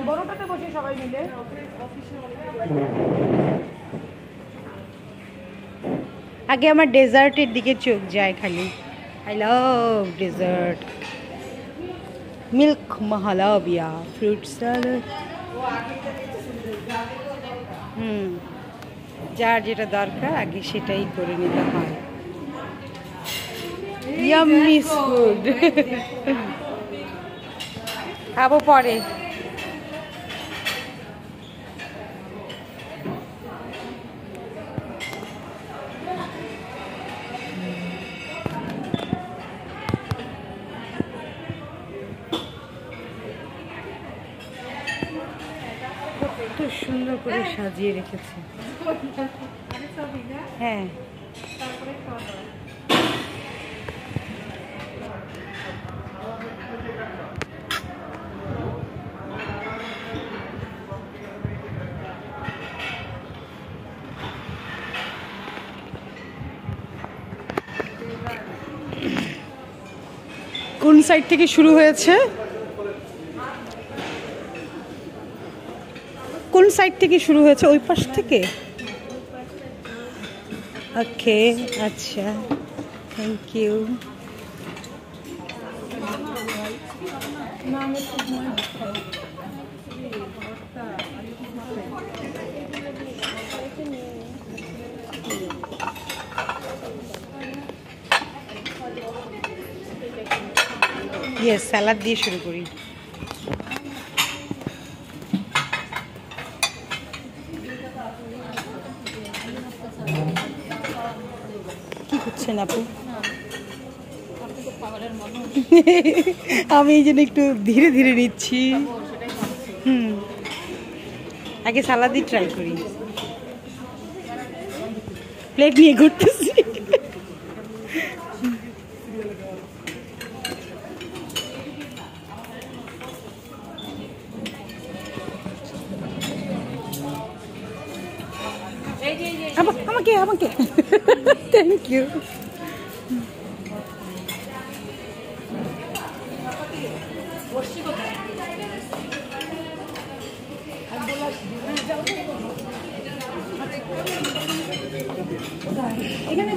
বড়টাতে বসে সবাই মিলে। আগে আমার ডেজার্টের দিকে চোখ যায় খালি। I love dessert. Milk mahalabia, fruit salad. যার যেটা দরকার আগে সেটাই করে নিতে হয়। Yummy food. খাবো পরে। কত সুন্দর করে সাজিয়ে রেখেছে। হ্যাঁ, কোন সাইড থেকে শুরু হয়েছে? কোন সাইড থেকে শুরু হয়েছে? ওই পাশ থেকে। ওকে, আচ্ছা, থ্যাংক ইউ। ইয়েস, স্যালাড দিয়ে শুরু করি। কি করছেন আপু? আমি এই জন্য একটু ধীরে ধীরে নিচ্ছি। আগে সালাদ দিয়ে ট্রাই করি। প্লেট নিয়ে ঘুরতেছি। আমাকে আমাকে থ্যাংক ইউ। এখানে